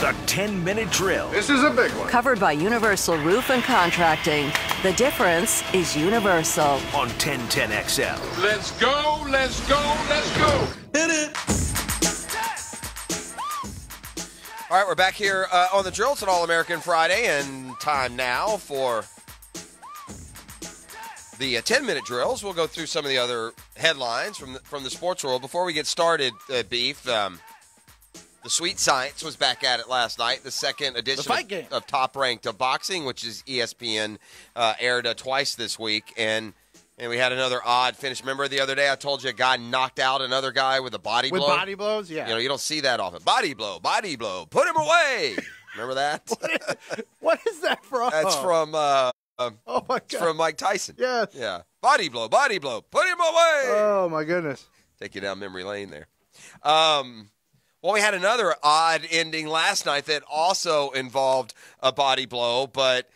The 10-minute drill. This is a big one. Covered by Universal Roof and Contracting. The difference is Universal. On 1010XL. Let's go, let's go, let's go. Hit it. All right, we're back here on the drill. It's an All-American Friday, and time now for the 10-minute drills. We'll go through some of the other headlines from the sports world. Before we get started, Beef, the Sweet Science was back at it last night. The second edition of Top Ranked Boxing, which is ESPN, aired twice this week, and we had another odd finish. Remember the other day I told you a guy knocked out another guy with a body blow? With body blows, yeah. You know, you don't see that often. Body blow, put him away. Remember that? What is that from? That's from oh my God. from Mike Tyson. Yes. Yeah. Body blow, put him away. Oh my goodness. Take you down memory lane there. Well, we had another odd ending last night that also involved a body blow, but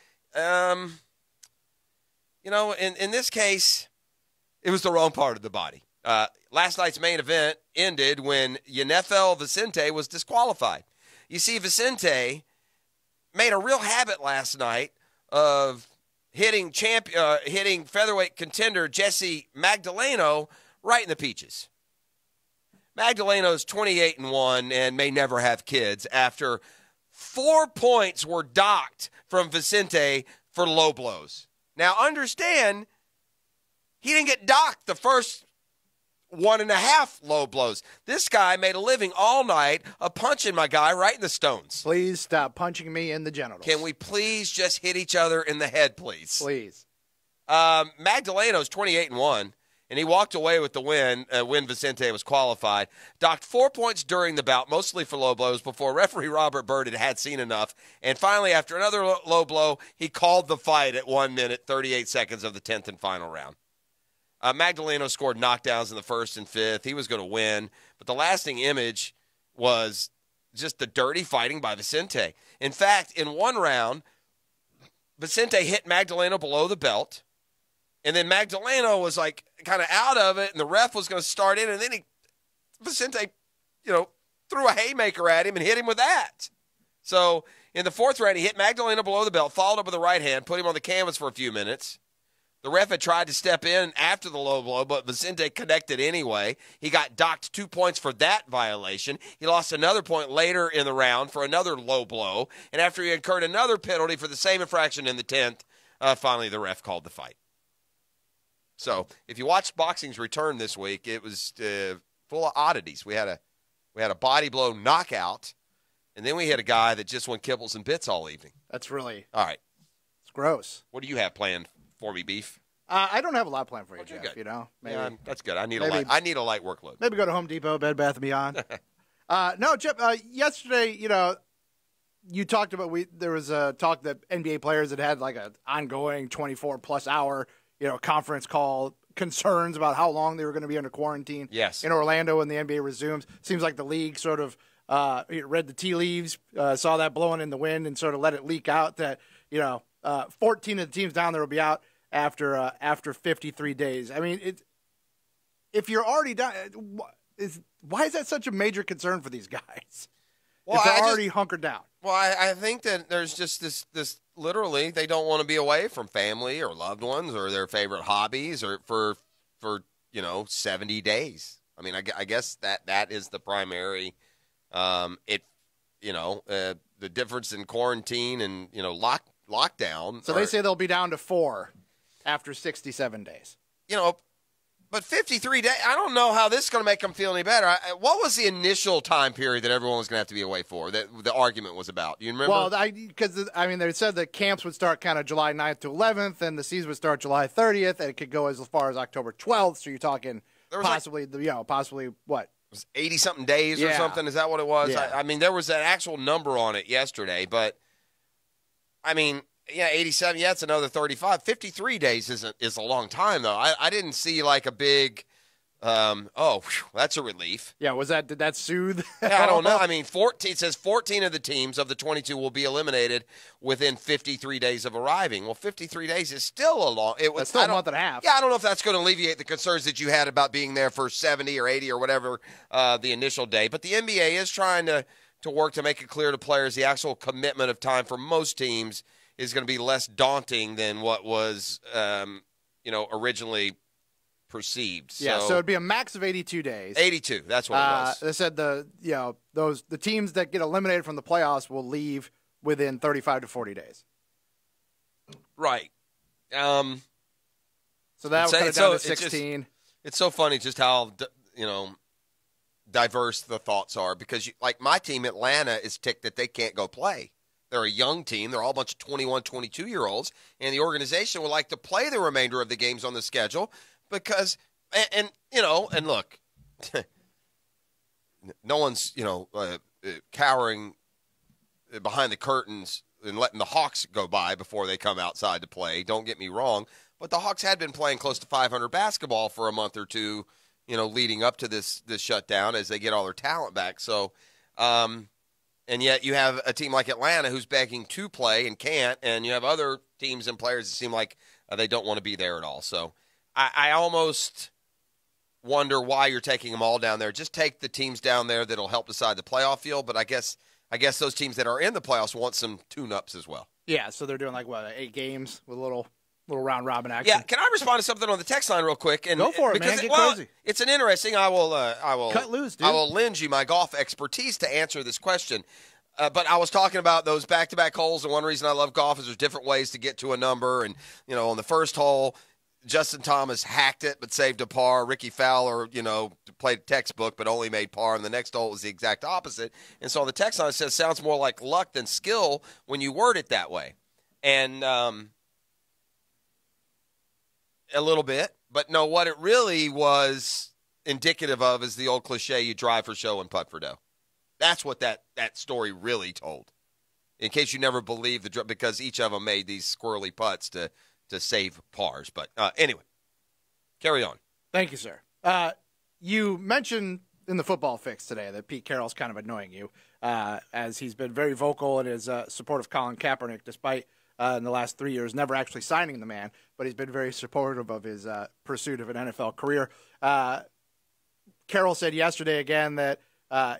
you know, in this case, it was the wrong part of the body. Last night's main event ended when Yennefer Vicente was disqualified. You see, Vicente made a real habit last night of hitting featherweight contender Jesse Magdaleno right in the peaches. Magdaleno's 28-1 and may never have kids after 4 points were docked from Vicente for low blows. Now, understand, he didn't get docked the first 1.5 low blows. This guy made a living all night of punching my guy right in the stones. Please stop punching me in the genitals. Can we please just hit each other in the head, please? Please. Magdaleno's 28-1, and he walked away with the win when Vicente was qualified. Docked 4 points during the bout, mostly for low blows, before referee Robert Bird had seen enough. And finally, after another low blow, he called the fight at 1 minute, 38 seconds of the 10th and final round. Magdaleno scored knockdowns in the first and fifth. He was going to win. But the lasting image was just the dirty fighting by Vicente. In fact, in one round, Vicente hit Magdaleno below the belt. And then Magdaleno was like kind of out of it, and the ref was going to start in, and then Vicente, threw a haymaker at him and hit him with that. So in the fourth round, he hit Magdaleno below the belt, followed up with a right hand, put him on the canvas for a few minutes. The ref had tried to step in after the low blow, but Vicente connected anyway. He got docked 2 points for that violation. He lost another point later in the round for another low blow, and after he incurred another penalty for the same infraction in the 10th, finally the ref called the fight. So, if you watched boxing's return this week, it was full of oddities. We had a body blow knockout, and then we had a guy that just went kibbles and bits all evening. That's really all right. It's gross. What do you have planned for me, Beef? I don't have a lot planned for you, Okay, Jeff. good. Maybe that's good. I need a light workload. Maybe go to Home Depot, Bed Bath & Beyond. No, Jeff. Yesterday, you talked about there was a talk that NBA players had like an ongoing 24+ hour conference call, concerns about how long they were going to be under quarantine. Yes. In Orlando when the NBA resumes. Seems like the league sort of read the tea leaves, saw that blowing in the wind, and sort of let it leak out that 14 of the teams down there will be out after 53 days. I mean, if you're already done, why is that such a major concern for these guys? Well, if they're already hunkered down. Well, I think that there's just this literally they don't want to be away from family or loved ones or their favorite hobbies or for 70 days. I mean, I guess that is the primary the difference in quarantine and lockdown. So they say they'll be down to 4 after 67 days. But 53 days, I don't know how this is going to make them feel any better. What was the initial time period that everyone was going to have to be away for that the argument was about? Do you remember? Well, they said the camps would start kind of July 9th to 11th, and the season would start July 30th, and it could go as far as October 12th. So you're talking possibly what? It was 80-something days or something? Is that what it was? Yeah. I mean, there was an actual number on it yesterday, but, I mean, 87, it's another 35. 53 days is a long time, though. I didn't see like a big, that's a relief. Yeah, did that soothe? Yeah, I don't know. I mean, it says 14 of the teams of the 22 will be eliminated within 53 days of arriving. Well, 53 days is still a long. That's still a month and a half. Yeah, I don't know if that's going to alleviate the concerns that you had about being there for 70 or 80 or whatever the initial day. But the NBA is trying to to work to make it clear to players the actual commitment of time for most teams is going to be less daunting than what was, originally perceived. Yeah, so it'd be a max of 82 days. 82, that's what it was. They said the teams that get eliminated from the playoffs will leave within 35 to 40 days. Right. So that would cut it down to 16. It's so funny just how, diverse the thoughts are because, like my team, Atlanta, is ticked that they can't go play. They're a young team. They're all a bunch of 21, 22-year-olds, and the organization would like to play the remainder of the games on the schedule because, and look, no one's, cowering behind the curtains and letting the Hawks go by before they come outside to play. Don't get me wrong, but the Hawks had been playing close to 500 basketball for a month or two, leading up to this shutdown as they get all their talent back. So, and yet you have a team like Atlanta who's begging to play and can't, and you have other teams and players that seem like they don't want to be there at all. So I almost wonder why you're taking them all down there. Just take the teams down there that'll help decide the playoff field, but I guess those teams that are in the playoffs want some tune-ups as well. Yeah, so they're doing 8 games with a little round-robin action. Yeah, can I respond to something on the text line real quick? And go for it, man. Get crazy. It's an interesting. I will cut loose, dude. I will lend you my golf expertise to answer this question. But I was talking about those back-to-back holes, and one reason I love golf is there's different ways to get to a number. And on the first hole, Justin Thomas hacked it but saved a par. Ricky Fowler, played textbook but only made par. And the next hole was the exact opposite. And so on the text line it says, sounds more like luck than skill when you word it that way. And a little bit. But no, what it really was indicative of is the old cliche, you drive for show and putt for dough. That's what that story really told. In case you never believed because each of them made these squirrely putts to save pars. But anyway, carry on. Thank you, sir. You mentioned in the football fix today that Pete Carroll's kind of annoying you as he's been very vocal in his support of Colin Kaepernick, despite in the last 3 years never actually signing the man, but he's been very supportive of his pursuit of an NFL career. Carroll said yesterday again that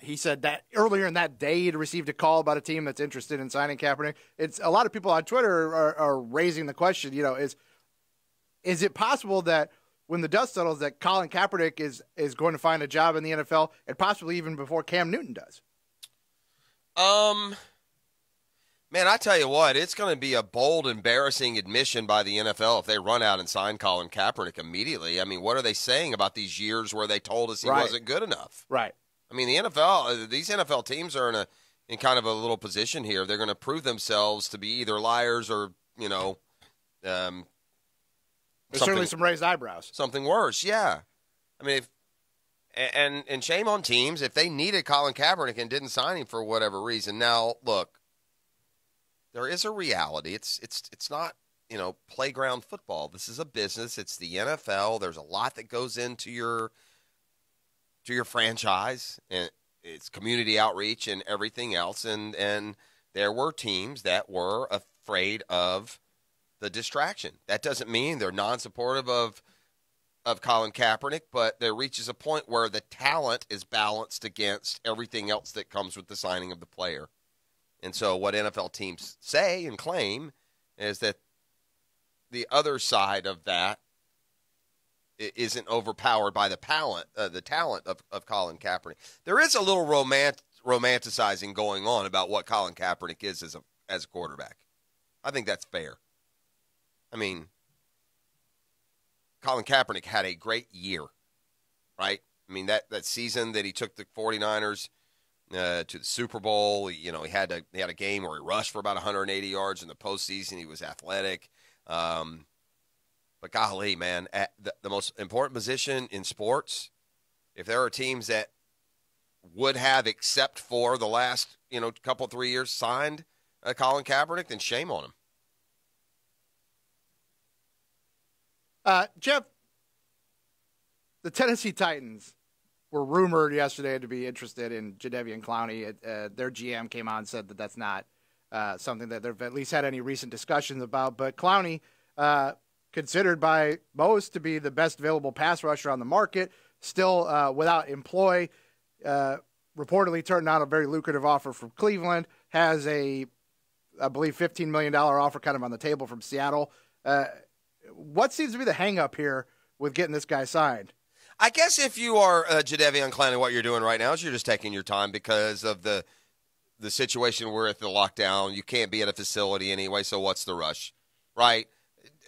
he said that earlier in that day he'd received a call about a team that's interested in signing Kaepernick. It's a lot of people on Twitter are raising the question, is it possible that when the dust settles that Colin Kaepernick is going to find a job in the NFL and possibly even before Cam Newton does? Man, I tell you what, it's going to be a bold, embarrassing admission by the NFL if they run out and sign Colin Kaepernick immediately. I mean, what are they saying about these years where they told us he wasn't good enough? Right. I mean, these NFL teams are in kind of a little position here. They're going to prove themselves to be either liars or, there's certainly some raised eyebrows. Something worse, yeah. I mean, and shame on teams if they needed Colin Kaepernick and didn't sign him for whatever reason. Now, look, there is a reality. It's not, playground football. This is a business. It's the NFL. There's a lot that goes into your franchise, and it's community outreach and everything else. And there were teams that were afraid of the distraction. That doesn't mean they're non-supportive of Colin Kaepernick, but there reaches a point where the talent is balanced against everything else that comes with the signing of the player. And so what NFL teams say and claim is that the other side of that isn't overpowered by the talent of Colin Kaepernick. There is a little romanticizing going on about what Colin Kaepernick is as a quarterback. I think that's fair. I mean, Colin Kaepernick had a great year, right? I mean, that season that he took the 49ers to the Super Bowl, he had a game where he rushed for about 180 yards in the postseason. He was athletic. But golly, man, at the most important position in sports, if there are teams that would have, except for the last, couple, 3 years, signed Colin Kaepernick, then shame on him. Jeff, the Tennessee Titans were rumored yesterday to be interested in Jadeveon Clowney. Their GM came on and said that that's not something that they've at least had any recent discussions about. But Clowney, considered by most to be the best available pass rusher on the market, still without employ. reportedly turned down a very lucrative offer from Cleveland, has I believe, $15 million offer kind of on the table from Seattle. What seems to be the hang-up here with getting this guy signed? I guess if you are Jadeveon Clowney, what you're doing right now is you're just taking your time because of the situation we're at, the lockdown. You can't be at a facility anyway, so what's the rush, right?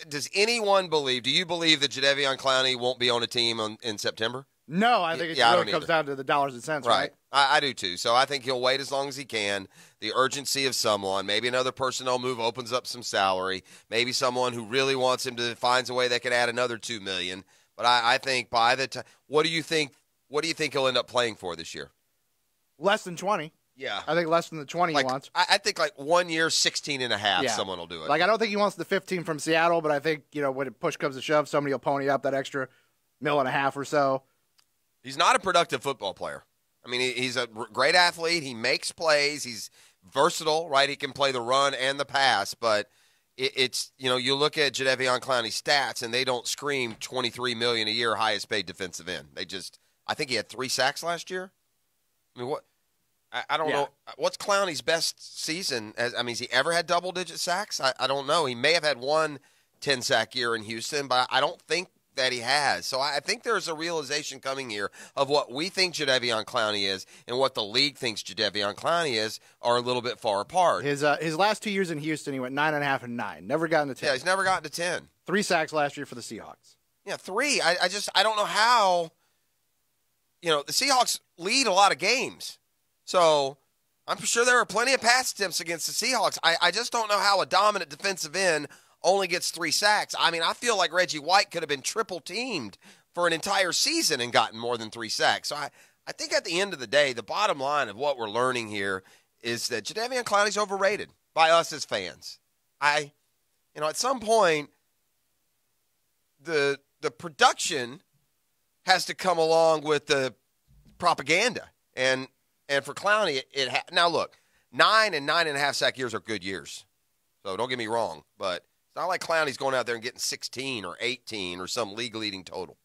Does anyone believe, do you believe that Jadeveon Clowney won't be on a team in September? No, I think it really comes down to the dollars and cents, right? I do too. So I think he'll wait as long as he can. The urgency of someone, maybe another personnel move opens up some salary. Maybe someone who really wants him to finds a way they could add another $2 million. But I think by the time, what do you think he'll end up playing for this year? Less than 20. Yeah, I think less than the 20 he wants. I think 1 year, 16 and a half. Yeah. Someone will do it. I don't think he wants the 15 from Seattle, but I think when push comes to shove, somebody will pony up that extra $1.5 million or so. He's not a productive football player. I mean, he's a great athlete. He makes plays. He's versatile, right? He can play the run and the pass. But it's you look at Jadeveon Clowney's stats, and they don't scream $23 million a year, highest paid defensive end. I think he had 3 sacks last year. I mean, what? I don't know. What's Clowney's best season? Has he ever had double-digit sacks? I don't know. He may have had 1 10-sack year in Houston, but I don't think that he has. So I think there's a realization coming here of what we think Jadeveon Clowney is and what the league thinks Jadeveon Clowney is are a little bit far apart. His last 2 years in Houston, he went 9.5 and 9. Never gotten to 10. Yeah, he's never gotten to 10. 3 sacks last year for the Seahawks. Yeah, 3. I don't know how. The Seahawks lead a lot of games. So I'm sure there are plenty of pass attempts against the Seahawks. I just don't know how a dominant defensive end only gets 3 sacks. I mean, I feel like Reggie White could have been triple teamed for an entire season and gotten more than 3 sacks. So I think at the end of the day, the bottom line of what we're learning here is that Jadeveon Clowney's overrated by us as fans. At some point, the production has to come along with the propaganda. And for Clowney, now look, 9 and 9.5 sack years are good years. So don't get me wrong, but it's not like Clowney's going out there and getting 16 or 18 or some league-leading total.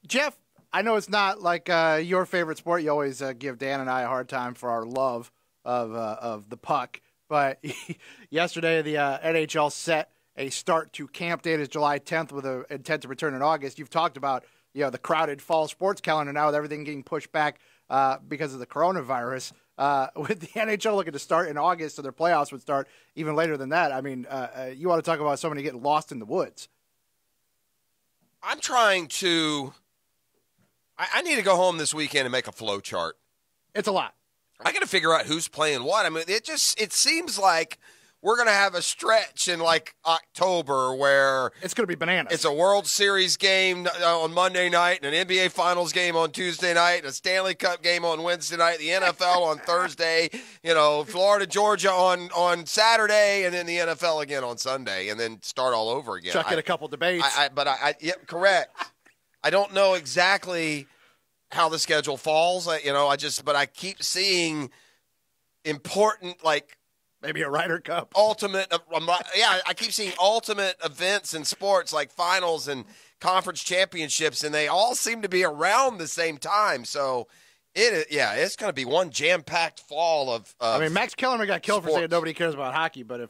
Jeff, I know it's not like your favorite sport. You always give Dan and I a hard time for our love of the puck. But yesterday, the NHL set a start to camp date as July 10th with an intent to return in August. You've talked about the crowded fall sports calendar now with everything getting pushed back because of the coronavirus. With the NHL looking to start in August, so their playoffs would start even later than that. I mean, you want to talk about somebody getting lost in the woods. I'm trying to – I need to go home this weekend and make a flow chart. It's a lot. I got to figure out who's playing what. I mean, it seems like we're going to have a stretch in October where it's going to be bananas. It's a World Series game on Monday night, and an NBA Finals game on Tuesday night, and a Stanley Cup game on Wednesday night, the NFL on Thursday, Florida, Georgia on Saturday, and then the NFL again on Sunday, and then start all over again. Chuck in a couple debates. Yeah, correct. I don't know exactly how the schedule falls, but I keep seeing important, maybe a Ryder Cup. I keep seeing ultimate events in sports like finals and conference championships, and they all seem to be around the same time. So, it's going to be one jam-packed fall of Max Kellerman got killed sports. For saying nobody cares about hockey, but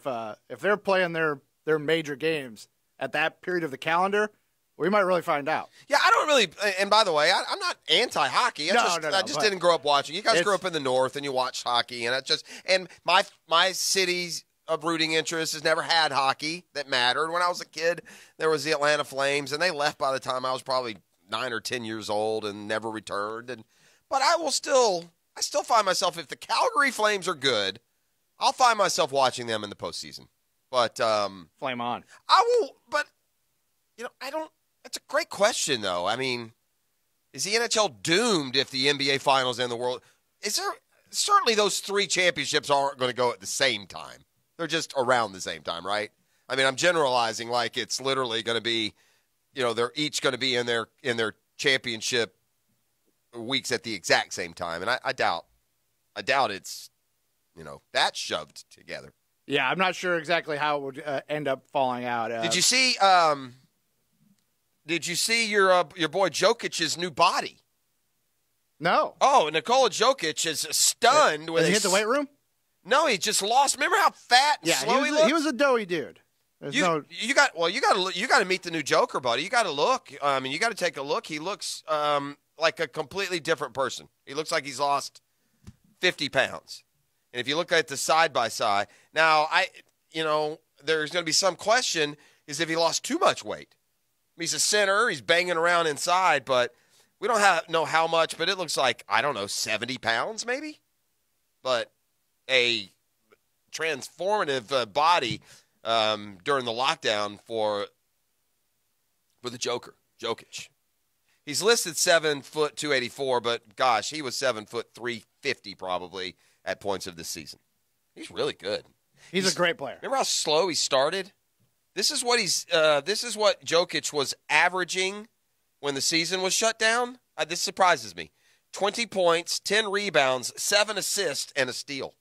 if they're playing their major games at that period of the calendar, we might really find out. Yeah, I don't really – and by the way, I'm not anti-hockey. I just didn't grow up watching. You guys grew up in the North, and you watched hockey. And my city's of rooting interest has never had hockey that mattered. When I was a kid, there was the Atlanta Flames, and they left by the time I was probably 9 or 10 years old and never returned. But I still find myself – if the Calgary Flames are good, I'll find myself watching them in the postseason. But Flame on. I will – but, I don't – that's a great question, though. I mean, is the NHL doomed if the NBA Finals and the World? Certainly those 3 championships aren't going to go at the same time. They're just around the same time, right? I mean, I'm generalizing like it's literally going to be, they're each going to be in their championship weeks at the exact same time, and I doubt it's, that shoved together. Yeah, I'm not sure exactly how it would end up falling out. Did you see? Did you see your boy Jokic's new body? No. Oh, Nikola Jokic is stunned. Did he hit the weight room? No, he just lost. Remember how fat and slow he looked? He was a doughy dude. You got to meet the new Joker, buddy. You got to look. You got to take a look. He looks like a completely different person. He looks like he's lost 50 pounds. And if you look at the side by side, now there's going to be some question is if he lost too much weight. He's a center. He's banging around inside, but we don't know how much. But it looks like 70 pounds maybe. But a transformative body. During the lockdown for the Jokic. He's listed 7 foot 284, but gosh, he was 7 foot 350 probably at points of this season. He's really good. He's a great player. Remember how slow he started? This is what Jokic was averaging when the season was shut down. This surprises me. 20 points, 10 rebounds, 7 assists, and a steal.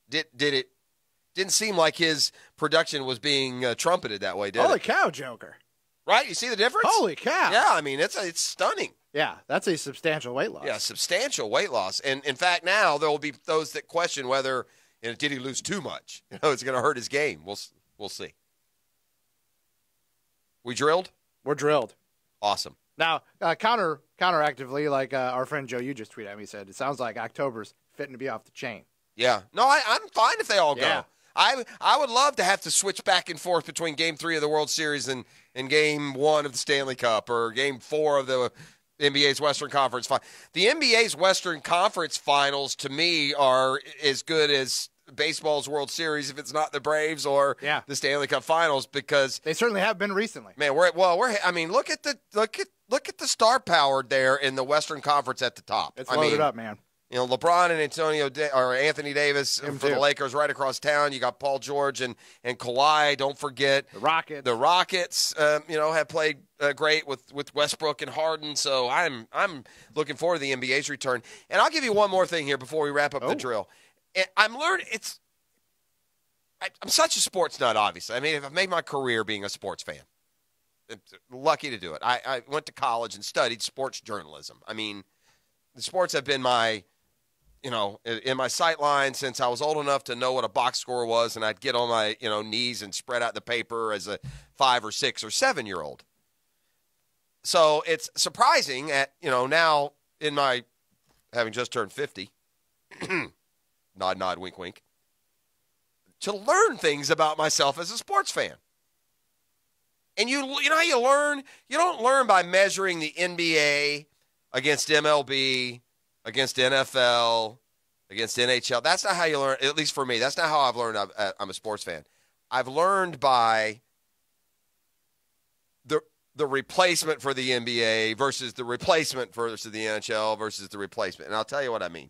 Did it? Didn't seem like his production was being trumpeted that way, did it? Holy cow, Joker. Right? You see the difference? Holy cow. Yeah, it's stunning. Yeah, that's a substantial weight loss. Yeah, substantial weight loss. And, in fact, now there will be those that question whether, did he lose too much? It's going to hurt his game. We'll see. We drilled? We're drilled. Awesome. Now, counteractively, like our friend Joe, you just tweeted at me, said, it sounds like October's fitting to be off the chain. Yeah. No, I'm fine if they all go. Yeah. I would love to have to switch back and forth between Game 3 of the World Series and Game 1 of the Stanley Cup or Game 4 of the NBA's Western Conference Finals. The NBA's Western Conference Finals, to me, are as good as baseball's World Series if it's not the Braves or the Stanley Cup Finals because they certainly have been recently. Man, look at the star power there in the Western Conference at the top. It's loaded up, man. LeBron and Anthony Davis for the Lakers right across town. You got Paul George and Kawhi. Don't forget the Rockets. The Rockets, have played great with Westbrook and Harden. So I'm looking forward to the NBA's return. And I'll give you one more thing here before we wrap up the drill. I'm learning. I'm such a sports nut. Obviously, I've made my career being a sports fan. I'm lucky to do it. I went to college and studied sports journalism. The sports have been my in my sight line since I was old enough to know what a box score was, and I'd get on my, knees and spread out the paper as a 5 or 6 or 7-year-old. So it's surprising now in my having just turned 50, nod, nod, wink, wink, to learn things about myself as a sports fan. And you know how you learn? You don't learn by measuring the NBA against MLB, against NFL, against NHL. That's not how you learn, at least for me. That's not how I've learned I'm a sports fan. I've learned by the replacement for the NBA versus the replacement versus the NHL versus the replacement. And I'll tell you what I mean.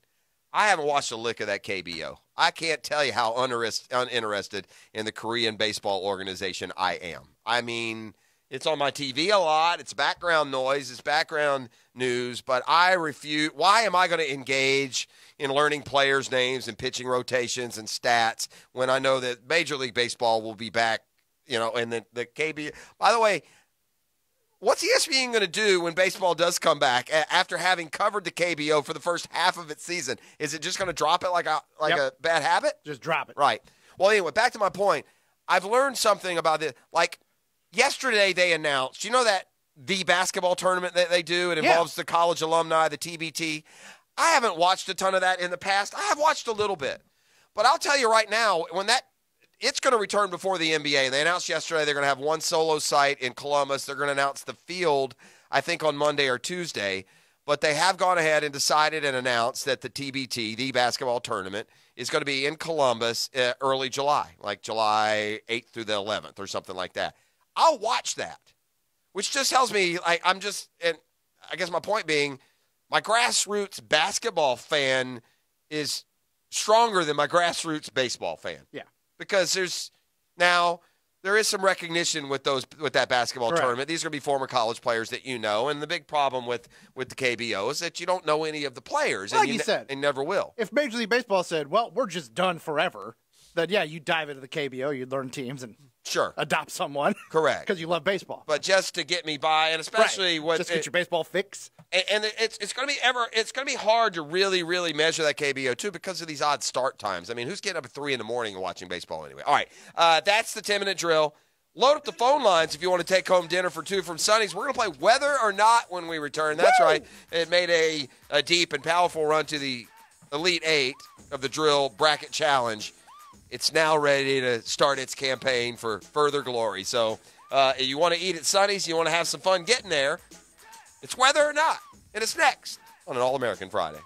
I haven't watched a lick of that KBO. I can't tell you how uninterested in the Korean baseball organization I am. It's on my TV a lot. It's background noise. It's background news. But I refuse. Why am I going to engage in learning players' names and pitching rotations and stats when I know that Major League Baseball will be back, and the KBO. By the way, what's ESPN going to do when baseball does come back after having covered the KBO for the first half of its season? Is it just going to drop it like a bad habit? Just drop it. Right. Well, anyway, back to my point. I've learned something about it. Yesterday they announced, that the basketball tournament that they do, it involves the college alumni, the TBT. I haven't watched a ton of that in the past. I have watched a little bit. But I'll tell you right now, it's going to return before the NBA. They announced yesterday they're going to have one solo site in Columbus. They're going to announce the field, I think, on Monday or Tuesday. But they have gone ahead and decided and announced that the TBT, the basketball tournament, is going to be in Columbus early July, like July 8th through the 11th or something like that. I'll watch that, which just tells me and I guess my point being, my grassroots basketball fan is stronger than my grassroots baseball fan. Yeah. Because there is some recognition with that basketball tournament. These are going to be former college players that and the big problem with the KBO is that you don't know any of the players. Like you said. And never will. If Major League Baseball said, well, we're just done forever, then you dive into the KBO, you'd learn teams and adopt someone. Correct. Because you love baseball. But just to get me by, and especially just get your baseball fix. And it's going to be hard to really measure that KBO too because of these odd start times. I mean, who's getting up at 3 a.m. and watching baseball anyway? All right, that's the 10-minute drill. Load up the phone lines if you want to take home dinner for two from Sonny's. We're going to play Whether or Not when we return. That's right. It made a deep and powerful run to the Elite Eight of the Drill Bracket Challenge. It's now ready to start its campaign for further glory. So you want to eat at Sonny's, you want to have some fun getting there. It's Whether or Not, and it's next on an All-American Friday.